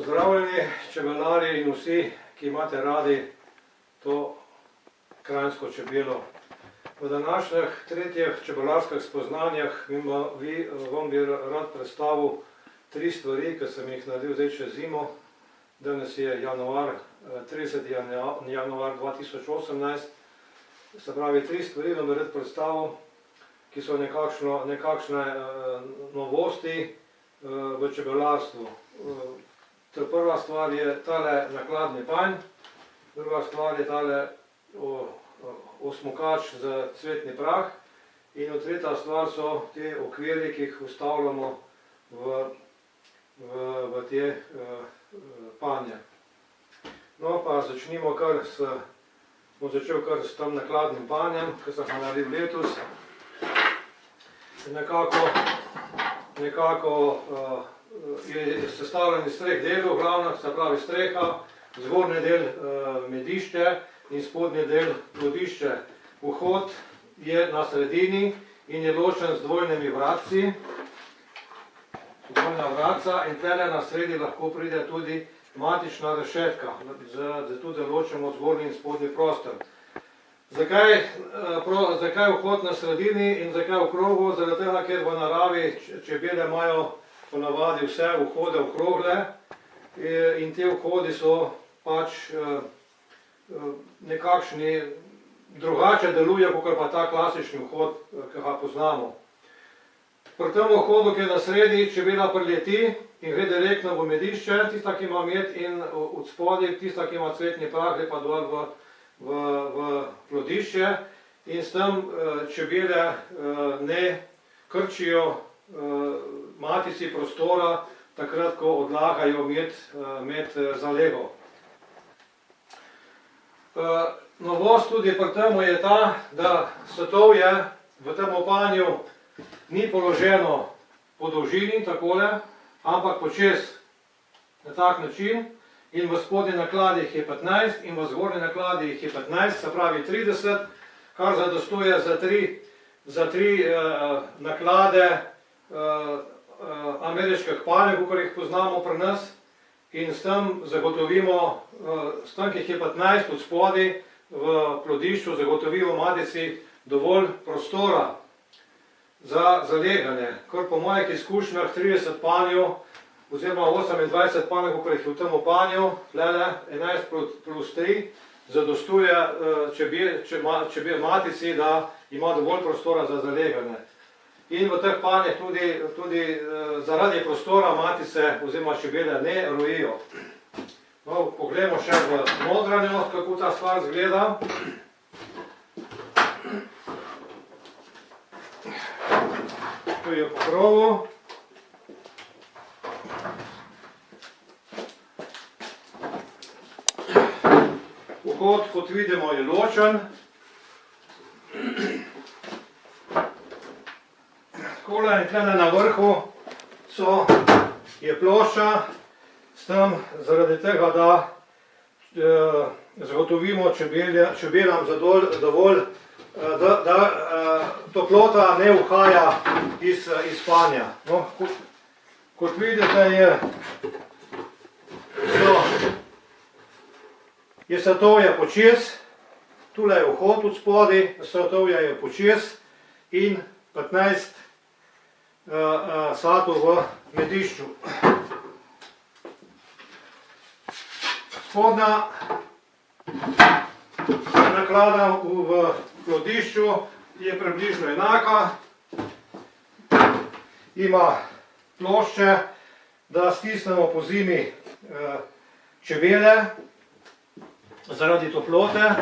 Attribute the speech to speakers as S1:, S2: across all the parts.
S1: Pozdravljeni čebelarji in vsi, ki imate radi to kranjsko čebelo. V današnjih tretjih čebelarskih spoznanjah vam bi rad predstavil tri stvari, ki sem jih naredil zdaj čez zimo. Danes je januar, 30. januar 2018. Se pravi, tri stvari vam bi rad predstavil, ki so nekakšne novosti v čebelarstvu. Prva stvar je tale nakladni panj, druga stvar je tale osmukač za cvetni prah in tretja stvar so te okvirje, ki jih vstavljamo v te panje. No pa začnimo bom začel kar s tem nakladnim panjem, ki sem ga naredil letos. Nekako je sestavljen iz treh delov, glavno, se pravi streha, zgornji del medišče in spodnji del plodišče. Vhod je na sredini in je ločen z dvojnimi vratci. Dvojna vratca in tele na sredi lahko pride tudi matična rešetka, zato da ločimo zgornji in spodnji prostor. Zakaj vhod na sredini in zakaj v krogu? Zaradi tega, ker v naravi čebele imajo ponavadi vse vhode okrogle in te vhodi so pač nekakšni drugače deluje, kot pa ta klasični vhod, ki ga poznamo. Pri tem vhodu, ki je na sredi, čebela prileti in gre direktno v medišče, tista, ki ima med, in od spodaj, tista, ki ima cvetni prah, gre pa dol v plodišče in s tem čebele ne krčijo matici prostora, takrat, ko odlagajo med zalego. Novost tudi pri tem je ta, da svetovje v tem panju ni položeno po dolžini, takole, ampak počez na tak način in v spodnji nakladi jih je 15 in v zgornji nakladi jih je 15, se pravi 30, kar zadostuje za tri naklade ameriških panjev, kakor jih poznamo pri nas, in s tem zagotovimo, s tem, ki jih je 15 od spodaj v plodišču, zagotovimo matici dovolj prostora za zaleganje, kar po mojih izkušnjah 30 panjev oziroma 28 panjev, kakor jih je v tem panju, 11 plus 3, zadostuje matici, da ima dovolj prostora za zaleganje. In v teh panjih tudi zaradi prostora matice oziroma čebele ne rojijo. No, pogledamo še v notranjo, kako ta stvar izgleda. Tu je po krovu. Vhod, kot vidimo, je ločen. Takole in tle na vrhu je plošča, s tem zaradi tega, da zagotovimo čebelam dovolj, da toplota ne uhaja iz panja. No, kot vidite, je svetovje počez, tule je vhod od spodaj, svetovje je počez in 15 satov v medišču. Spodnja naklada v plodišču je približno enaka. Ima plošče, da stisnemo po zimi čebele zaradi toplote.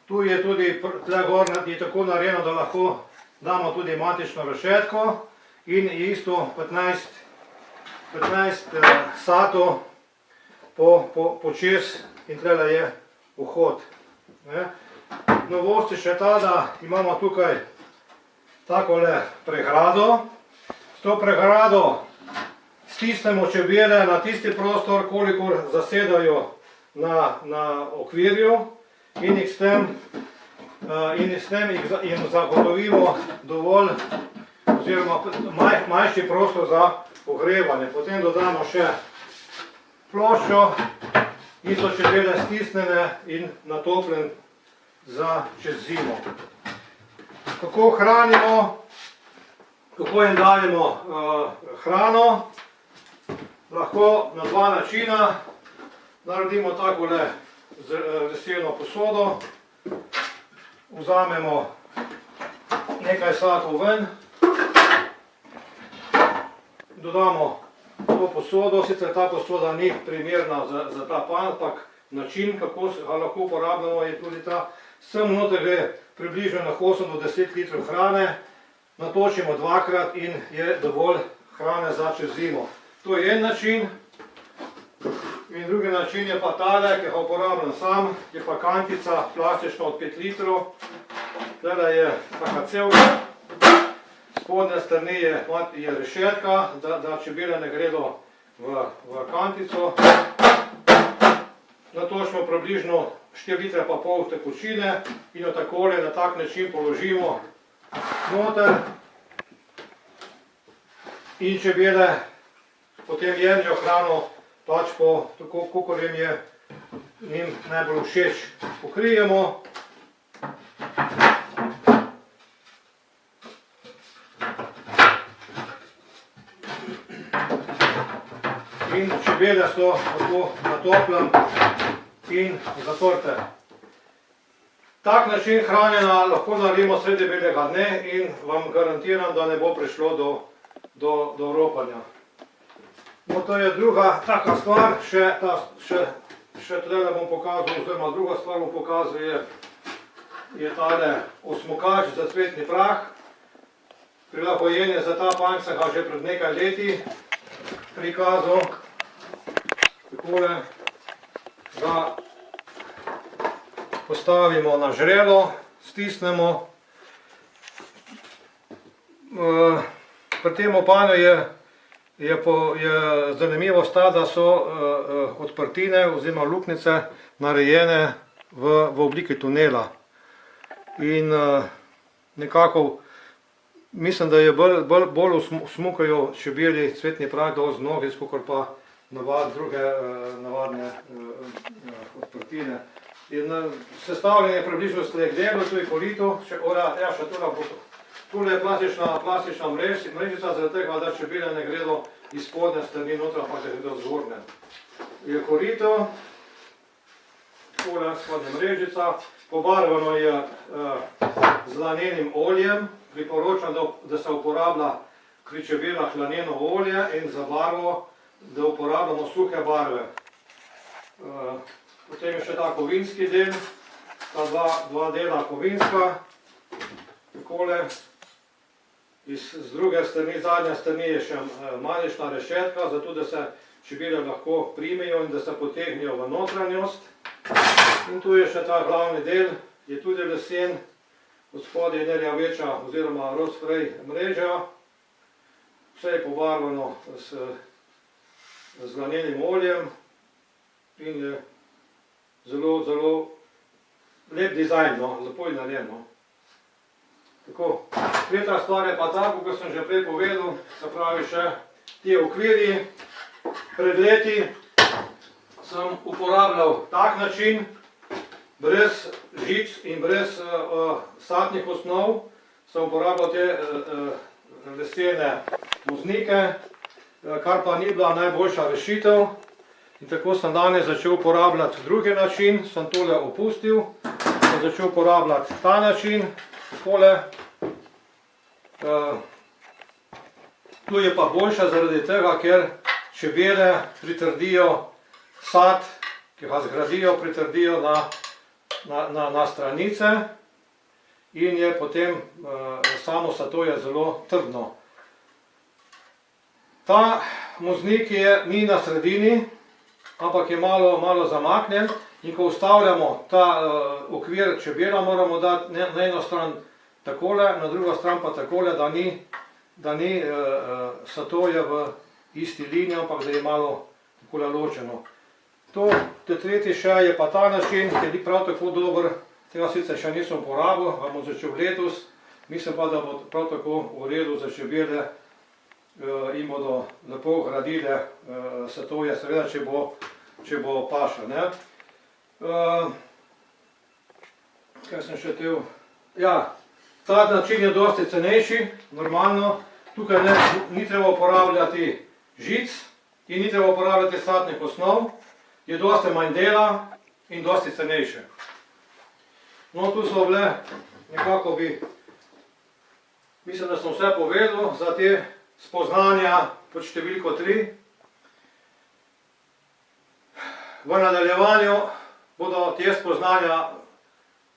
S1: Tu je tudi tle gor je tako narejeno, da lahko damo tudi matično rešetko in isto 15 satov počez in tle je vhod. Novost je še ta, da imamo tukaj takole pregrado. S to pregrado stisnemo čebele na tisti prostor, kolikor zasedajo na okvirju in jim zagotovimo dovolj oziroma manjši prostor za ogrevanje. Potem dodamo še ploščo in so čebele stisnjene in natopljene za čez zimo. Kako hranimo, kako jim dajemo hrano? Lahko na dva načina. Naredimo takole leseno posodo, vzamemo nekaj sadkov ven, dodamo to posodo, sicer ta posoda ni primerna za ta panj, ampak način, kako ga lahko uporabljamo, je tudi ta. Sem noter gre približno na 8 do 10 litrov hrane, natočimo dvakrat in je dovolj hrane za čez zimo. To je en način. In drugi način je pa tale, ki ga uporabljam sam, je pa kantica plastična od 5 litrov. Tele je taka cevka, spodnje strani je rešetka, da čebele ne gredo v kantico. Natočimo približno 4 litre pa pol tekočine in jo takole na tak način položimo noter. In čebele potem jemljajo hrano pač po tako, kakor jim je njim najbolj všeč. Pokrijemo. In čebele so tako natopljene in zaprte. Tak način hranjenja lahko naredimo sredi belega dne in vam garantiram, da ne bo prišlo do ropanja. No, to je druga taka stvar, še tlele bom pokazal, oziroma druga stvar bom pokazal je tale osmokač za cvetni prah. Prilagojen je za ta panj, sem ga že pred nekaj leti prikazal. Takole ga postavimo na žrelo, stisnemo. Pri tem panju je zanimivost ta, da so odprtine oziroma luknjice narejene v obliki tunela. In nekako mislim, da je bolj usmukajo čebeli cvetni prah dol z noge, kakor pa druge navadne odprtine. In sestavljen je približno sledeno, tu je korito, še tule je plastična mrežica, zaradi tega, da čebele ne gredo iz spodnje strani noter, ampak da gredo zgornje. Je korito, tule spodnja mrežica, pobarvano je z lanenim oljem. Priporočam, da se uporablja pri čebelah laneno olje in za barvo, da uporabljamo suhe barve. Potem je še ta kovinski del, ta dva dela kovinska, takole. Z druge strani, zadnje strani je še malična rešetka, zato da se čebele lahko primejo in da se potegnejo v notranjost. In tu je še ta glavni del, je tudi lesen, od spodaj je nerjaveča oziroma rostfrej mreža. Vse je pobarvano z lanenim oljem in je zelo, zelo lep dizajn, lepo je narejeno. Tako, tretja stvar je pa ta, kot sem že prej povedal, se pravi še ti okvirji. Pred leti sem uporabljal tak način, brez žic in brez sadnih osnov, sem uporabljal te lesene voznike, kar pa ni bila najboljša rešitev. In tako sem danes začel uporabljati drugi način, sem tole opustil, sem začel uporabljati ta način, takole. Tu je pa boljša zaradi tega, ker čebele pritrdijo sad, ki ga zgradijo, pritrdijo na stranice in je potem samo sato je zelo trdno. Ta moznik ni na sredini, ampak je malo zamaknjen in ko vstavljamo ta okvir čebela, moramo dati na eno stran takole, na drugo stran pa takole, da ni satoja v isti liniji, ampak da je malo takole ločeno. Tretji še je pa ta način, ki je prav tako dober, tega sicer še nisem uporabil, ga bom začel letos. Mislim pa, da bo prav tako v redu za čebele in bodo lepo gradile satoje, seveda, če bo paša. Ne? Kaj sem še tel? Ja, ta način je dosti cenejši, normalno. Tukaj ni treba uporabljati žic in ni treba uporabljati sadnih osnov. Je dosti manj dela in dosti cenejše. No, tu so bile nekako mislim, da sem vse povedal za te spoznanja pod številko 3. V nadaljevanju bodo te spoznanja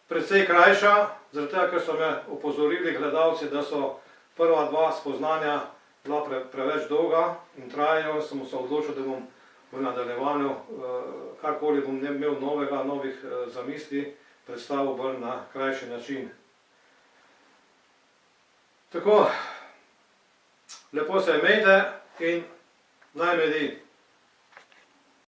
S1: precej krajša, zaradi tega, ker so me opozorili gledalci, da so prva 2 spoznanja bila preveč dolga in trajajo, in sem se odločil, da bom v nadaljevanju, karkoli bom imel novih zamisli, predstavil bolj na krajši način. Tako, lepo se imejte in naj medi.